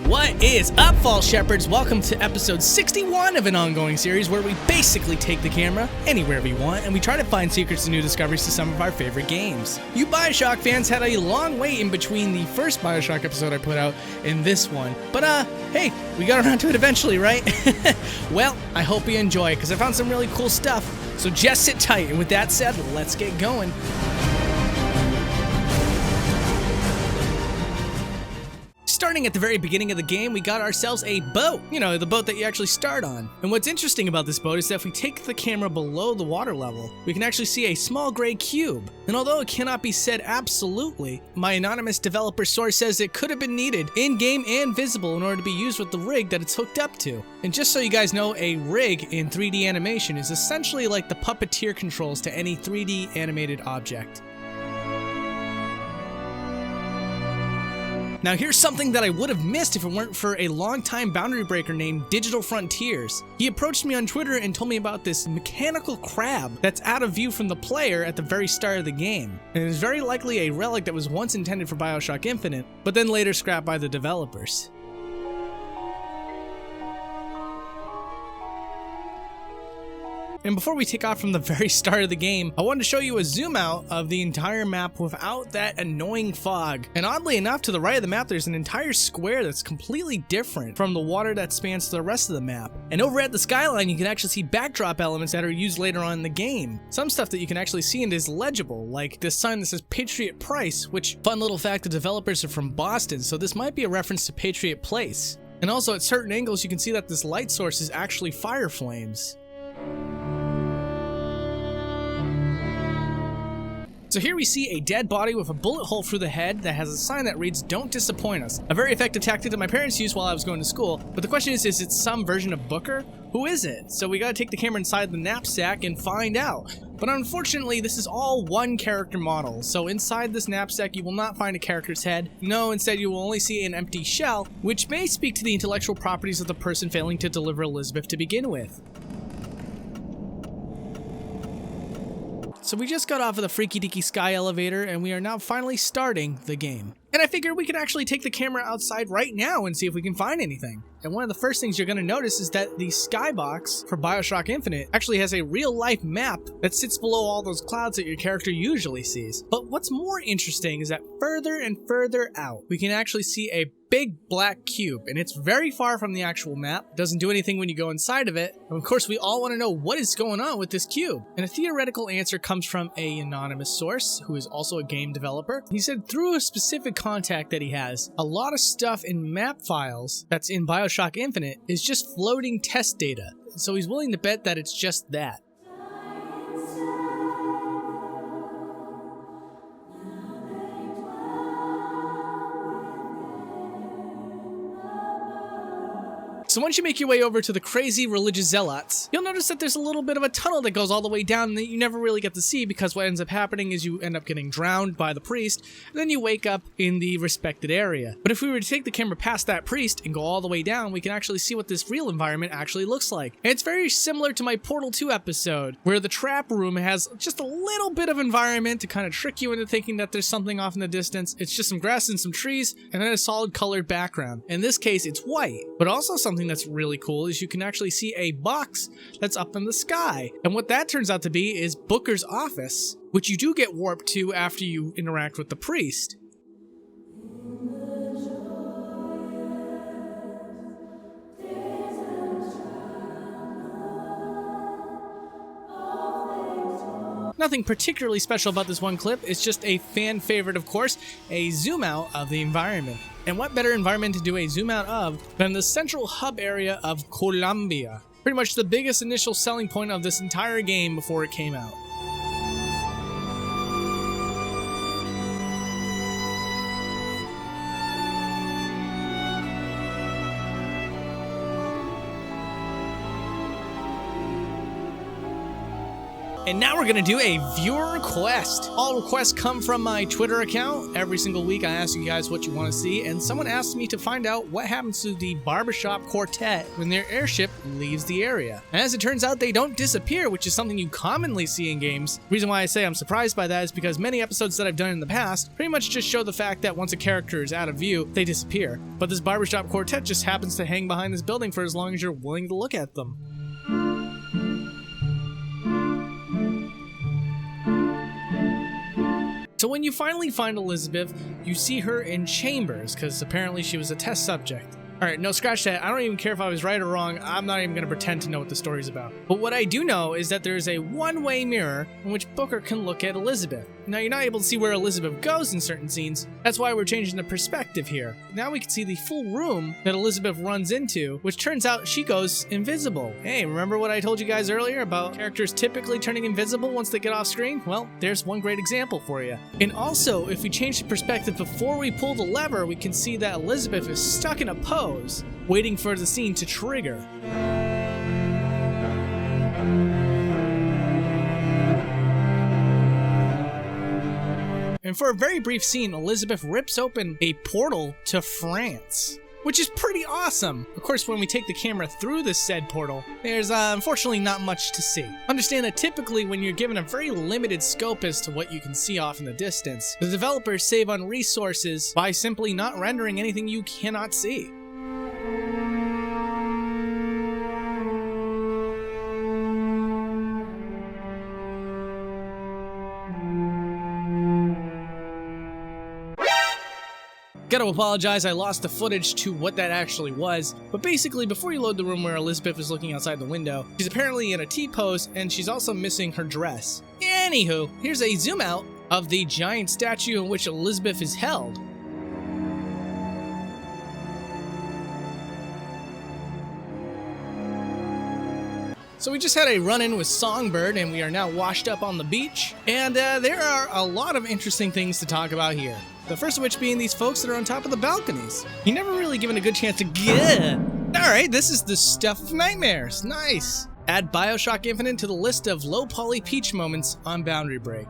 What is up, Fall Shepherds? Welcome to episode 61 of an ongoing series where we basically take the camera anywhere we want and we try to find secrets and new discoveries to some of our favorite games. You Bioshock fans had a long wait in between the first Bioshock episode I put out and this one. But hey, we got around to it eventually, right? Well, I hope you enjoy it because I found some really cool stuff. So just sit tight, and with that said, let's get going. Starting at the very beginning of the game, we got ourselves a boat. You know, the boat that you actually start on. And what's interesting about this boat is that if we take the camera below the water level, we can actually see a small gray cube. And although it cannot be said absolutely, my anonymous developer source says it could have been needed in-game and visible in order to be used with the rig that it's hooked up to. And just so you guys know, a rig in 3D animation is essentially like the puppeteer controls to any 3D animated object. Now here's something that I would have missed if it weren't for a longtime boundary breaker named Digital Frontiers. He approached me on Twitter and told me about this mechanical crab that's out of view from the player at the very start of the game. And it is very likely a relic that was once intended for Bioshock Infinite, but then later scrapped by the developers. And before we take off from the very start of the game, I wanted to show you a zoom out of the entire map without that annoying fog. And oddly enough, to the right of the map, there's an entire square that's completely different from the water that spans to the rest of the map. And over at the skyline, you can actually see backdrop elements that are used later on in the game. Some stuff that you can actually see and is legible, like this sign that says Patriot Price, which, fun little fact, the developers are from Boston, so this might be a reference to Patriot Place. And also at certain angles, you can see that this light source is actually fire flames. So here we see a dead body with a bullet hole through the head that has a sign that reads, "Don't disappoint us." A very effective tactic that my parents used while I was going to school. But the question is it some version of Booker? Who is it? So we gotta take the camera inside the knapsack and find out. But unfortunately, this is all one character model. So inside this knapsack, you will not find a character's head. No, instead you will only see an empty shell, which may speak to the intellectual properties of the person failing to deliver Elizabeth to begin with. So we just got off of the freaky deaky sky elevator and we are now finally starting the game. And I figured we could actually take the camera outside right now and see if we can find anything. And one of the first things you're going to notice is that the skybox for Bioshock Infinite actually has a real-life map that sits below all those clouds that your character usually sees. But what's more interesting is that further and further out, we can actually see a big black cube, and it's very far from the actual map. It doesn't do anything when you go inside of it. And of course, we all want to know what is going on with this cube. And a theoretical answer comes from an anonymous source, who is also a game developer. He said through a specific contact that he has, a lot of stuff in map files that's in Bioshock Infinite is just floating test data. So he's willing to bet that it's just that. So once you make your way over to the crazy religious zealots, you'll notice that there's a little bit of a tunnel that goes all the way down that you never really get to see because what ends up happening is you end up getting drowned by the priest, and then you wake up in the respected area. But if we were to take the camera past that priest and go all the way down, we can actually see what this real environment actually looks like. And it's very similar to my Portal 2 episode, where the trap room has just a little bit of environment to kind of trick you into thinking that there's something off in the distance. It's just some grass and some trees, and then a solid colored background. In this case, it's white, but also something that's really cool is you can actually see a box that's up in the sky. And what that turns out to be is Booker's office, which you do get warped to after you interact with the priest. Nothing particularly special about this one clip, it's just a fan favorite, of course, a zoom out of the environment. And what better environment to do a zoom out of than the central hub area of Colombia? Pretty much the biggest initial selling point of this entire game before it came out. And now we're gonna do a viewer request. All requests come from my Twitter account. Every single week I ask you guys what you want to see, and someone asked me to find out what happens to the barbershop quartet when their airship leaves the area. And as it turns out, they don't disappear, which is something you commonly see in games. The reason why I say I'm surprised by that is because many episodes that I've done in the past pretty much just show the fact that once a character is out of view, they disappear. But this barbershop quartet just happens to hang behind this building for as long as you're willing to look at them. So when you finally find Elizabeth, you see her in chambers, because apparently she was a test subject. Alright, no, scratch that. I don't even care if I was right or wrong. I'm not even going to pretend to know what the story's about. But what I do know is that there's a one-way mirror in which Booker can look at Elizabeth. Now, you're not able to see where Elizabeth goes in certain scenes. That's why we're changing the perspective here. Now we can see the full room that Elizabeth runs into, which turns out she goes invisible. Hey, remember what I told you guys earlier about characters typically turning invisible once they get off screen? Well, there's one great example for you. And also, if we change the perspective before we pull the lever, we can see that Elizabeth is stuck in a pose, waiting for the scene to trigger. And for a very brief scene, Elizabeth rips open a portal to France, which is pretty awesome. Of course, when we take the camera through this said portal, there's unfortunately not much to see. Understand that typically when you're given a very limited scope as to what you can see off in the distance, the developers save on resources by simply not rendering anything you cannot see. Gotta apologize, I lost the footage to what that actually was, but basically before you load the room where Elizabeth is looking outside the window, she's apparently in a T-pose and she's also missing her dress. Anywho, here's a zoom out of the giant statue in which Elizabeth is held. So we just had a run-in with Songbird and we are now washed up on the beach, and there are a lot of interesting things to talk about here. The first of which being these folks that are on top of the balconies. You're never really given a good chance to get. Alright, this is the stuff of nightmares. Nice. Add Bioshock Infinite to the list of low poly peach moments on Boundary Break.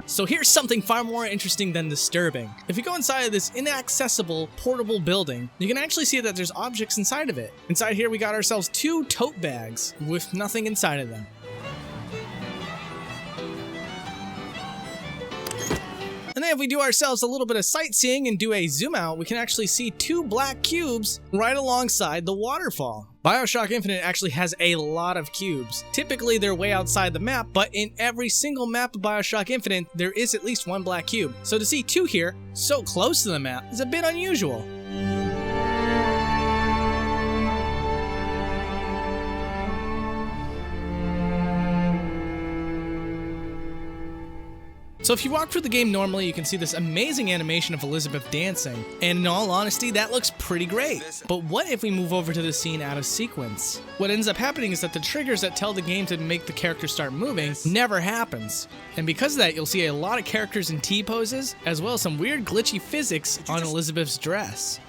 So here's something far more interesting than disturbing. If you go inside of this inaccessible portable building, you can actually see that there's objects inside of it. Inside here we got ourselves 2 tote bags with nothing inside of them. And then if we do ourselves a little bit of sightseeing and do a zoom out, we can actually see 2 black cubes right alongside the waterfall. Bioshock Infinite actually has a lot of cubes. Typically they're way outside the map, but in every single map of Bioshock Infinite, there is at least 1 black cube. So to see 2 here, so close to the map, is a bit unusual. So if you walk through the game normally, you can see this amazing animation of Elizabeth dancing, and in all honesty, that looks pretty great. But what if we move over to the scene out of sequence? What ends up happening is that the triggers that tell the game to make the character start moving never happens. And because of that, you'll see a lot of characters in T-poses, as well as some weird glitchy physics on Elizabeth's dress.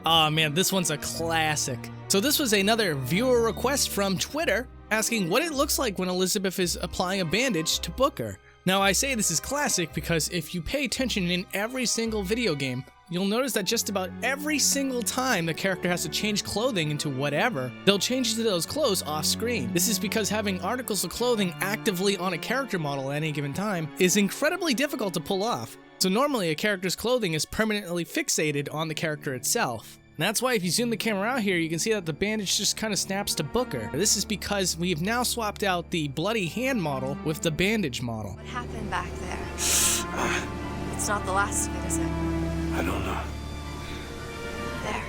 Oh man, this one's a classic. So this was another viewer request from Twitter asking what it looks like when Elizabeth is applying a bandage to Booker. Now I say this is classic because if you pay attention in every single video game, you'll notice that just about every single time the character has to change clothing into whatever, they'll change into those clothes off screen. This is because having articles of clothing actively on a character model at any given time is incredibly difficult to pull off. So normally a character's clothing is permanently fixated on the character itself. And that's why if you zoom the camera out here, you can see that the bandage just kind of snaps to Booker. This is because we've now swapped out the bloody hand model with the bandage model. What happened back there? It's not the last of it, is it? I don't know. There.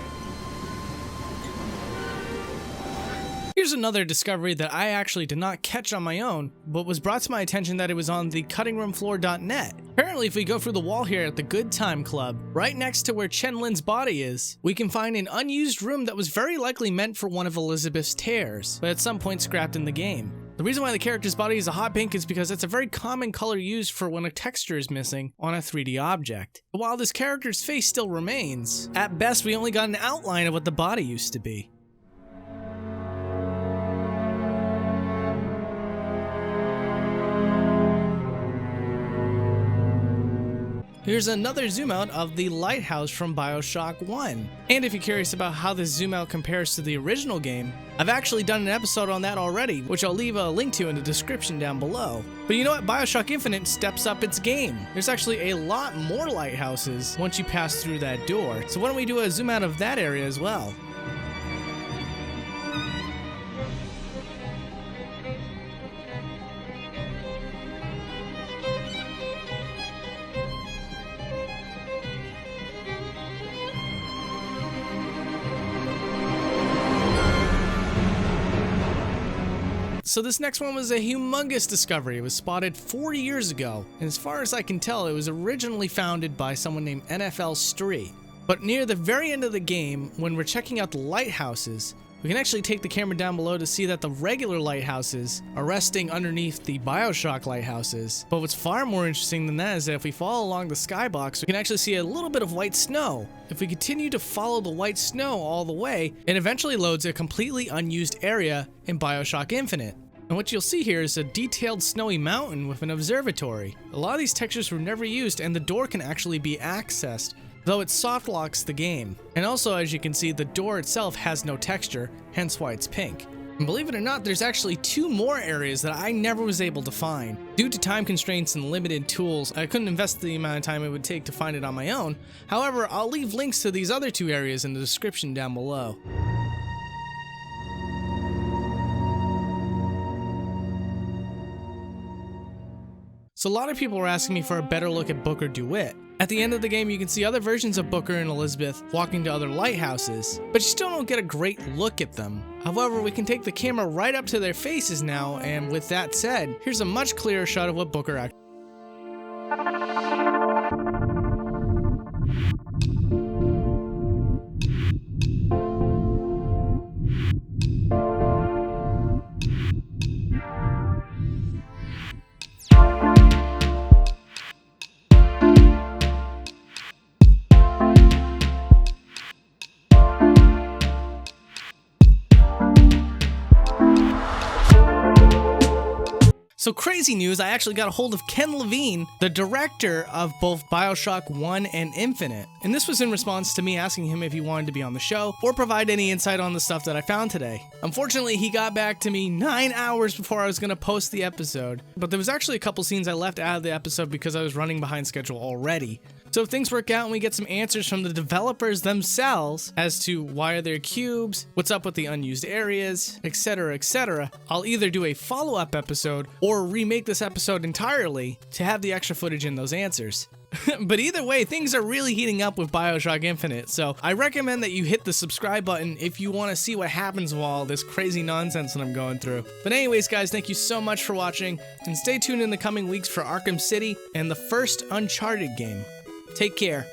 Here's another discovery that I actually did not catch on my own, but was brought to my attention that it was on the cuttingroomfloor.net. Apparently, if we go through the wall here at the Good Time Club, right next to where Chen Lin's body is, we can find an unused room that was very likely meant for one of Elizabeth's tears, but at some point scrapped in the game. The The reason why the character's body is a hot pink is because it's a very common color used for when a texture is missing on a 3D object. But while this character's face still remains, at best we only got an outline of what the body used to be. Here's another zoom out of the lighthouse from Bioshock 1. And if you're curious about how this zoom out compares to the original game, I've actually done an episode on that already, which I'll leave a link to in the description down below. But you know what? Bioshock Infinite steps up its game. There's actually a lot more lighthouses once you pass through that door. So why don't we do a zoom out of that area as well? So this next one was a humongous discovery. It was spotted 40 years ago, and as far as I can tell, it was originally founded by someone named NFL Street. But near the very end of the game, when we're checking out the lighthouses, we can actually take the camera down below to see that the regular lighthouses are resting underneath the Bioshock lighthouses. But what's far more interesting than that is that if we follow along the skybox, we can actually see a little bit of white snow. If we continue to follow the white snow all the way, it eventually loads a completely unused area in Bioshock Infinite. And what you'll see here is a detailed snowy mountain with an observatory. A lot of these textures were never used, and the door can actually be accessed, though it soft locks the game. And also, as you can see, the door itself has no texture, hence why it's pink. And believe it or not, there's actually 2 more areas that I never was able to find. Due to time constraints and limited tools, I couldn't invest the amount of time it would take to find it on my own. However, I'll leave links to these other 2 areas in the description down below. So a lot of people were asking me for a better look at Booker DeWitt. At the end of the game, you can see other versions of Booker and Elizabeth walking to other lighthouses, but you still don't get a great look at them. However, we can take the camera right up to their faces now, and with that said, here's a much clearer shot of what Booker actually. So crazy news, I actually got a hold of Ken Levine, the director of both Bioshock 1 and Infinite. And this was in response to me asking him if he wanted to be on the show or provide any insight on the stuff that I found today. Unfortunately, he got back to me 9 hours before I was going to post the episode. But there was actually a couple scenes I left out of the episode because I was running behind schedule already. So if things work out and we get some answers from the developers themselves as to why are there cubes, what's up with the unused areas, etc., I'll either do a follow-up episode or remake this episode entirely to have the extra footage in those answers. But either way, things are really heating up with Bioshock Infinite, so I recommend that you hit the subscribe button if you want to see what happens with all this crazy nonsense that I'm going through. But anyways, guys, thank you so much for watching, and stay tuned in the coming weeks for Arkham City and the first Uncharted game. Take care.